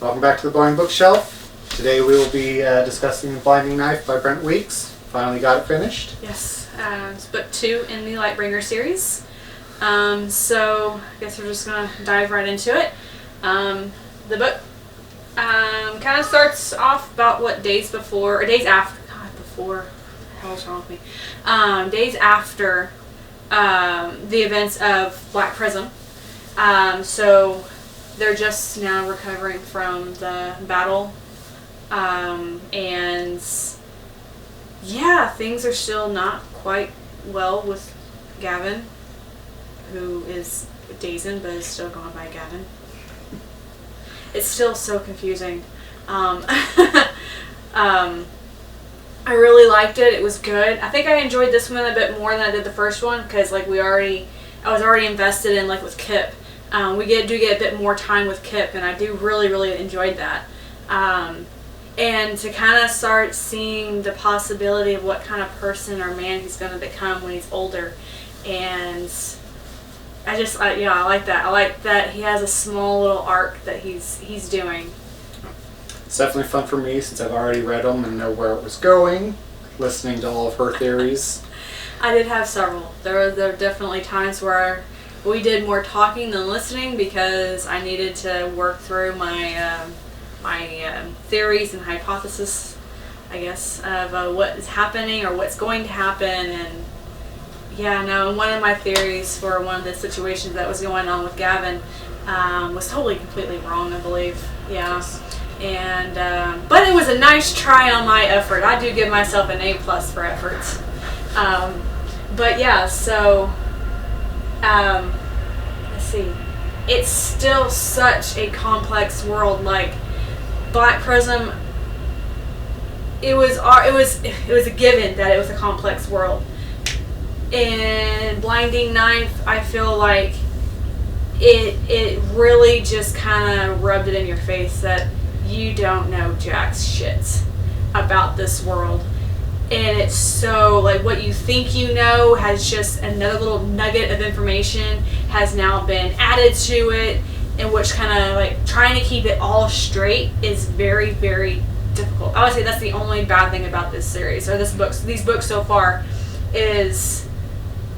Welcome back to the Blind Bookshelf. Today we will be discussing The Blinding Knife by Brent Weeks. Finally got it finished. Yes, it's book 2 in the Lightbringer series. So I guess we're just going to dive right into it. The book kind of starts off about days before, or days after, what the hell's wrong with me? Days after the events of Black Prism. So they're just now recovering from the battle. And yeah, things are still not quite well with Gavin, who is Dazen, but is still going by Gavin. It's still so confusing. I really liked it. It was good. I think I enjoyed this one a bit more than I did the first one because, I was already invested in with Kip. We do get a bit more time with Kip, and I do really enjoyed that. And to kind of start seeing the possibility of what kind of person or man he's going to become when he's older, and I like that. I like that he has a small little arc that he's doing. It's definitely fun for me since I've already read them and know where it was going, listening to all of her theories. I did have several. There were definitely times where we did more talking than listening because I needed to work through my theories and hypothesis, I guess, of what is happening or what's going to happen. And one of my theories for one of the situations that was going on with Gavin was totally completely wrong, I believe. Yeah. Yes. And but it was a nice try on my effort. I do give myself an A+ for efforts. But yeah, so let's see. It's still such a complex world. Like Black Prism, it was a given that it was a complex world. In Blinding Knife, I feel like it really just kind of rubbed it in your face that you don't know jack shit about this world. And it's so, what you think you know has just another little nugget of information has now been added to it, in which kind of, trying to keep it all straight is very, very difficult. I would say that's the only bad thing about this series, or these books so far, is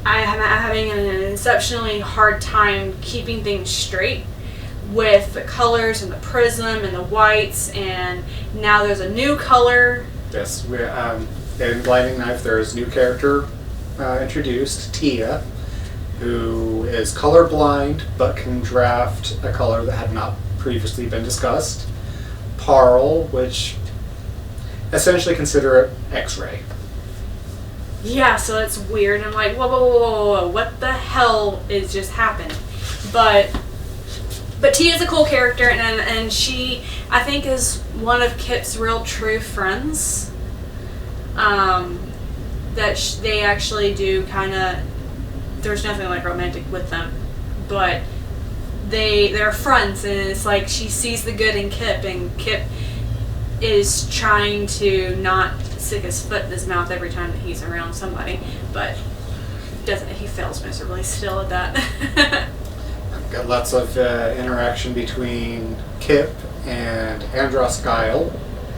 I'm having an exceptionally hard time keeping things straight with the colors and the prism and the whites, and now there's a new color. Yes, in Blinding Knife there is a new character introduced, Tia, who is colorblind but can draft a color that had not previously been discussed. Parl, which essentially consider it X-ray. Yeah, so it's weird. I'm like, whoa, what the hell is just happened? But Tia's a cool character, and she, I think, is one of Kip's real true friends. That they actually do kind of, there's nothing romantic with them, but they're friends, and it's like she sees the good in Kip, and Kip is trying to not stick his foot in his mouth every time that he's around somebody, but he fails miserably still at that. Got lots of interaction between Kip and Andros Guile,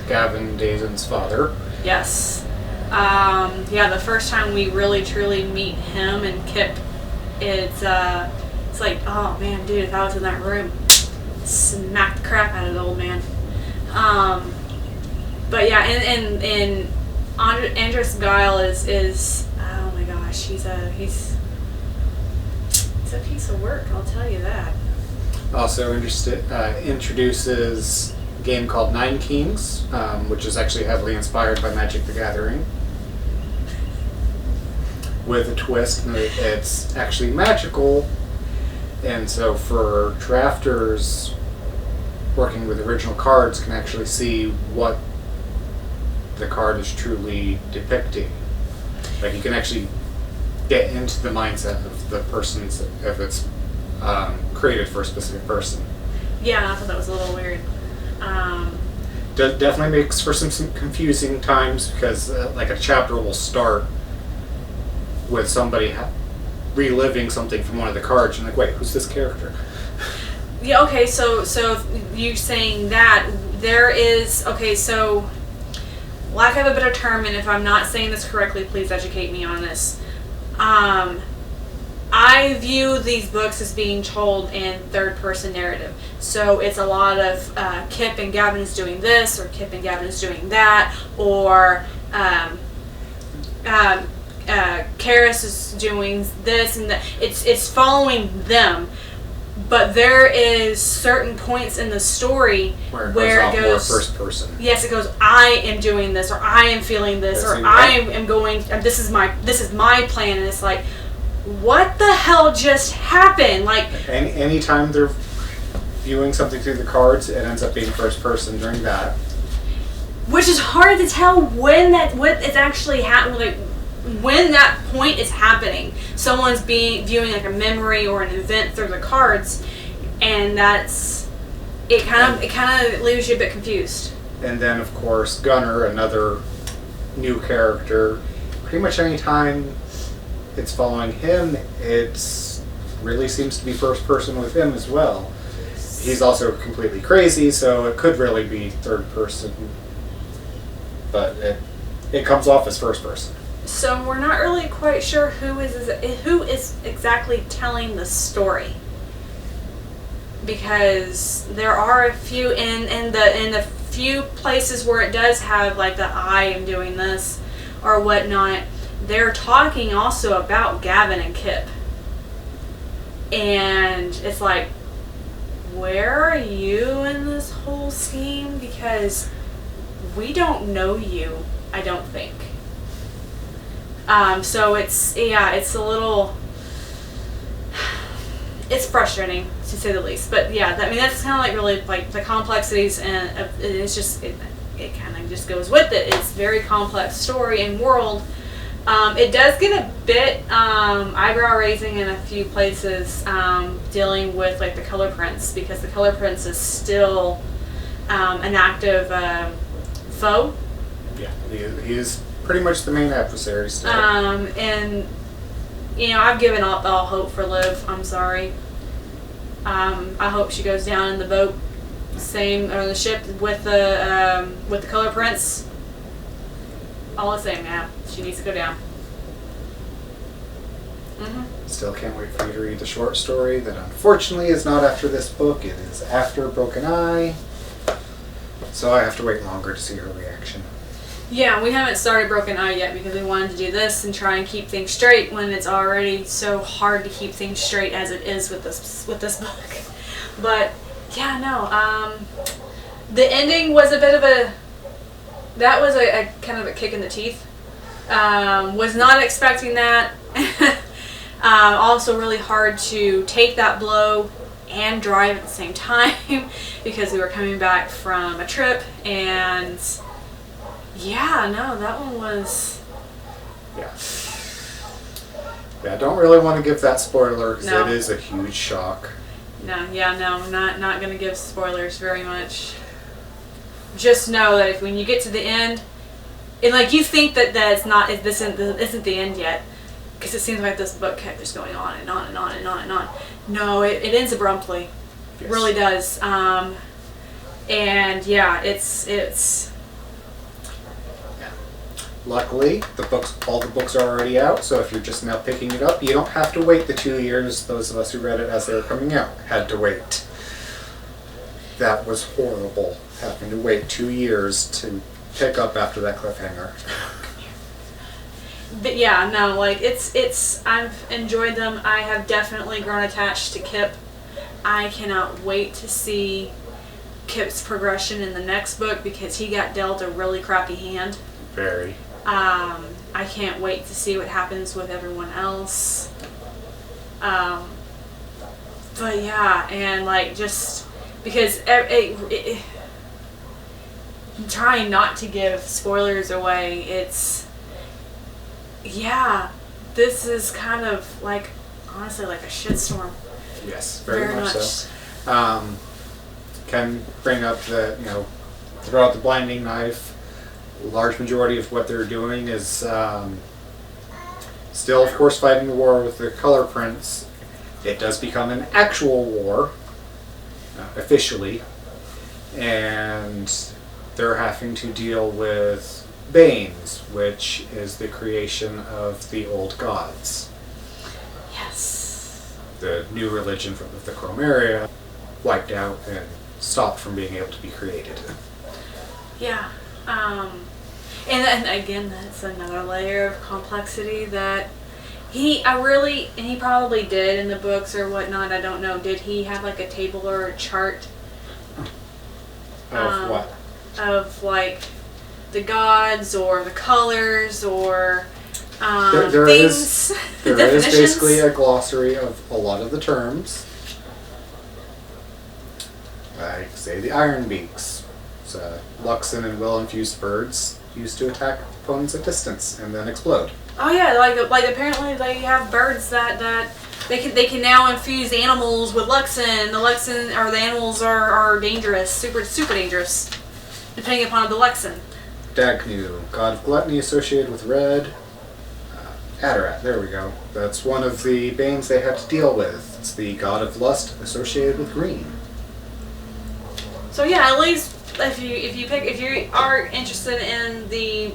Gavin Dazen's father. Yes. The first time we really truly meet him and Kip, it's like, oh man, dude, if I was in that room, smack the crap out of the old man. But yeah, and Andros Guile is oh my gosh, he's a piece of work, I'll tell you that. Also introduces a game called Nine Kings, which is actually heavily inspired by Magic the Gathering, with a twist in that it's actually magical, and so for drafters working with original cards can actually see what the card is truly depicting. You can actually get into the mindset of the person's, if it's created for a specific person. Yeah, I thought that was a little weird. Definitely makes for some confusing times because a chapter will start with somebody reliving something from one of the cards, and wait, who's this character? Yeah, okay, so you saying that there is, okay, so lack of a better term, and if I'm not saying this correctly, please educate me on this. I view these books as being told in third person narrative. So it's a lot of Kip and Gavin is doing this, or Kip and Gavin is doing that, or Karis is doing this and that. It's following them. But there is certain points in the story where it goes more first person. Yes, it goes, I am doing this, or I am feeling this, or I am going. This is my plan, and it's like, what the hell just happened? Like, anytime they're viewing something through the cards, it ends up being first person during that. Which is hard to tell what it's actually happening. Like, when that point is happening, someone's viewing like a memory or an event through the cards, and it kind of leaves you a bit confused. And then of course Gunnar, another new character, pretty much any time it's following him, it really seems to be first person with him as well. He's also completely crazy, so it could really be third person, but it comes off as first person. So we're not really quite sure who is exactly telling the story, because there are a few in the few places where it does have like the I am doing this or whatnot. They're talking also about Gavin and Kip, and it's like, where are you in this whole scheme? Because we don't know you, I don't think. So it's a little, it's frustrating to say the least. But yeah, I mean, that's kind of like really like the complexities, and it's just it kind of just goes with it. It's very complex story and world. It does get a bit eyebrow raising in a few places, dealing with like the color prints, because the color prints is still an active foe. Yeah, he is pretty much the main adversary still. And I've given up all hope for Liv. I'm sorry. I hope she goes down in the boat, or the ship with the color prints. All the same, yeah, she needs to go down. Still can't wait for you to read the short story that unfortunately is not after this book. It is after Broken Eye, so I have to wait longer to see her reaction. Yeah, we haven't started Broken Eye yet because we wanted to do this and try and keep things straight when it's already so hard to keep things straight as it is with this book. But yeah, no. The ending was a bit of a kind of a kick in the teeth. Was not expecting that. Also really hard to take that blow and drive at the same time because we were coming back from a trip, and yeah, no, that one was... Yeah. Yeah, I don't really want to give that spoiler because No. it is a huge shock. No, I'm not going to give spoilers very much. Just know that when you get to the end, and like you think that this isn't the end yet, because it seems like this book kept just going on and on and on and on and on. No, it ends abruptly. Yes. It really does. And yeah, it's Luckily, all the books are already out, so if you're just now picking it up, you don't have to wait the 2 years those of us who read it as they were coming out had to wait. That was horrible, having to wait 2 years to pick up after that cliffhanger. But yeah, no, like I've enjoyed them. I have definitely grown attached to Kip. I cannot wait to see Kip's progression in the next book because he got dealt a really crappy hand. Very. I can't wait to see what happens with everyone else. But yeah, and like just because I'm trying not to give spoilers away. This is kind of like, honestly, like a shitstorm. Yes, very much so. Can bring up that, throughout the Blinding Knife, a large majority of what they're doing is still, of course, fighting the war with the color prints. It does become an actual war, officially, and they're having to deal with Banes, which is the creation of the old gods. Yes. The new religion of the Chromaria wiped out and stopped from being able to be created. Yeah. And again, that's another layer of complexity that he probably did in the books or whatnot. I don't know. Did he have like a table or a chart? Of what? Of like the gods or the colors or There things. is basically a glossary of a lot of the terms. Like, say, the iron beaks. So, Luxon and will-infused birds used to attack opponents at distance and then explode. Oh yeah, like apparently they have birds that they can now infuse animals with Luxon. The Luxon or the animals are dangerous, super dangerous, depending upon the Luxon. Dagnu, god of gluttony associated with red. Adarat, there we go. That's one of the Banes they had to deal with. It's the god of lust associated with green. So yeah, at least if you are interested in the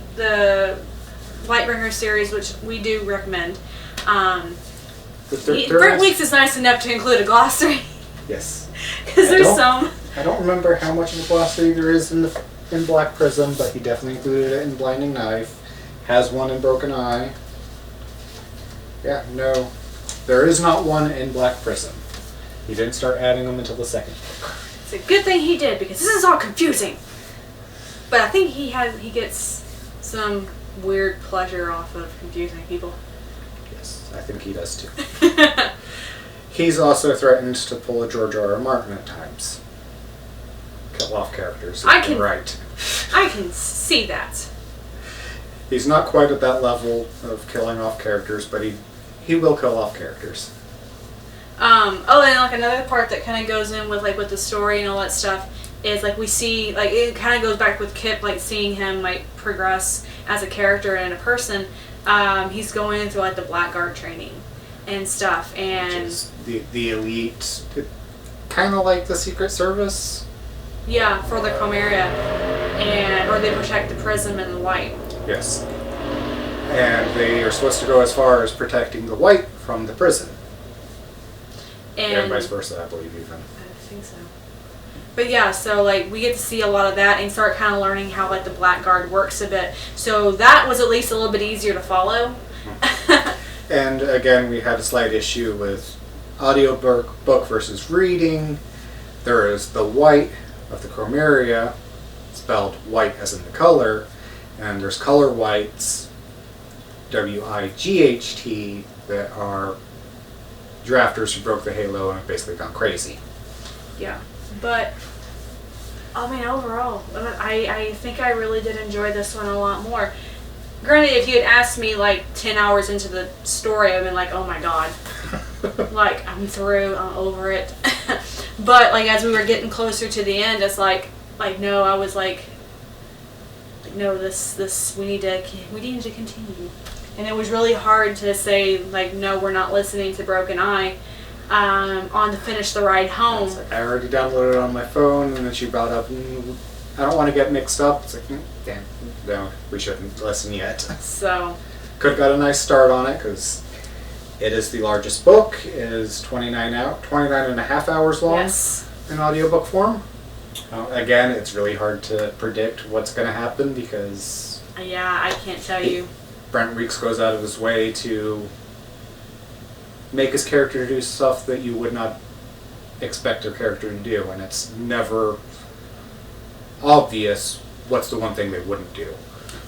Lightbringer series, which we do recommend, Brent Weeks is nice enough to include a glossary. Yes. Because there's some. I don't remember how much of a glossary there is in Black Prism, but he definitely included it in Blinding Knife. Has one in Broken Eye. Yeah, no. There is not one in Black Prism. He didn't start adding them until the second book. It's a good thing he did, because this is all confusing. But I think he gets some weird pleasure off of confusing people. Yes, I think he does too. He's also threatened to pull a George R. R. Martin at times. Kill off characters. I can see that. He's not quite at that level of killing off characters, but he will kill off characters. And like another part that kind of goes in with like with the story and all that stuff is like we see like it kind of goes back with Kip, like seeing him like progress as a character and a person. He's going through like the Blackguard training and stuff, and which is the elite, kind of like the Secret Service. Yeah, for the Chromaria, or they protect the Prism and the White. Yes, and they are supposed to go as far as protecting the White from the Prism. And vice versa, I believe, even. I think so. But yeah, so like we get to see a lot of that and start kind of learning how like the Blackguard works a bit. So that was at least a little bit easier to follow. And again, we had a slight issue with audio book versus reading. There is the White of the Chromaria, spelled white as in the color, and there's color whites, WIGHT, that are drafters who broke the halo and have basically gone crazy. Yeah, but I mean overall, I think I really did enjoy this one a lot more. Granted, if you had asked me like 10 hours into the story, I'd been like, oh my god. Like, I'm through, I'm over it. But like as we were getting closer to the end, it's like no, I was like no, this we need to continue. And it was really hard to say like no, we're not listening to Broken Eye on to finish the ride home. Like, I already downloaded it on my phone, and then she brought up, I don't want to get mixed up. It's like, damn, no, we shouldn't listen yet. So could have got a nice start on it because it is the largest book. It is 29 and a half hours long. Yes. In audiobook form. Again, it's really hard to predict what's going to happen because yeah, I can't tell you. Brent Weeks goes out of his way to make his character do stuff that you would not expect their character to do, and it's never obvious what's the one thing they wouldn't do.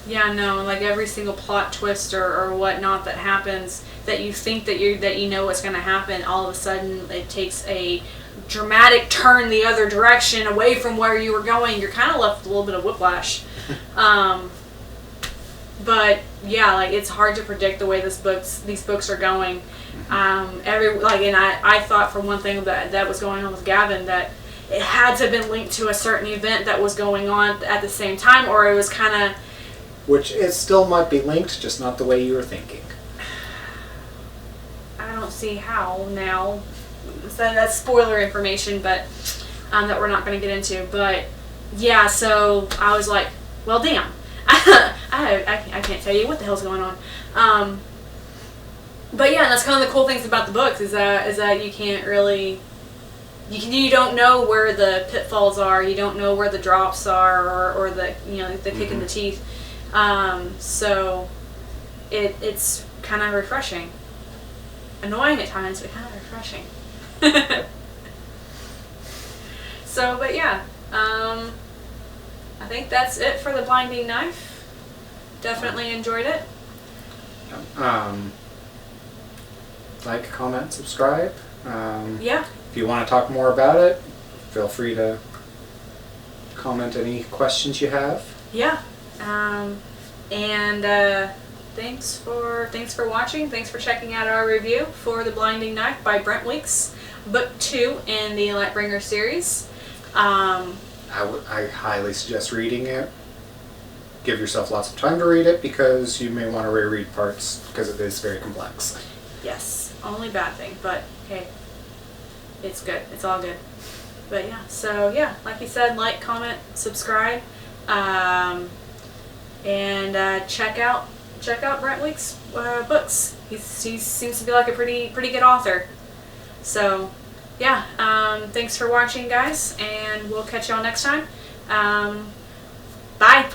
Yeah, no, like every single plot twist or whatnot that happens that you think that you know what's going to happen, all of a sudden it takes a dramatic turn the other direction away from where you were going. You're kind of left with a little bit of whiplash. But yeah, like it's hard to predict the way these books are going. And I thought for one thing that was going on with Gavin that it had to have been linked to a certain event that was going on at the same time, or it was kind of. Which it still might be linked, just not the way you were thinking. I don't see how now. So that's spoiler information, but that we're not going to get into. But yeah, so I was like, well, damn. I can't tell you what the hell's going on. But yeah, that's kind of the cool things about the books is that you can't really, you don't know where the pitfalls are, you don't know where the drops are, or the the kick in the teeth. So it's kind of refreshing, annoying at times, but kind of refreshing. So, but yeah, I think that's it for the Blinding Knife. Definitely enjoyed it. Like, comment, subscribe. Yeah. If you want to talk more about it, feel free to comment any questions you have. Yeah. Thanks for watching. Thanks for checking out our review for The Blinding Knife by Brent Weeks, Book 2 in the Lightbringer series. I highly suggest reading it. Give yourself lots of time to read it because you may want to reread parts because it is very complex. Yes, only bad thing, but hey, it's good. It's all good. But yeah, so yeah, like you said, like, comment, subscribe, and check out Brent Weeks' books. He seems to be like a pretty good author. So yeah, thanks for watching, guys, and we'll catch y'all next time. Bye.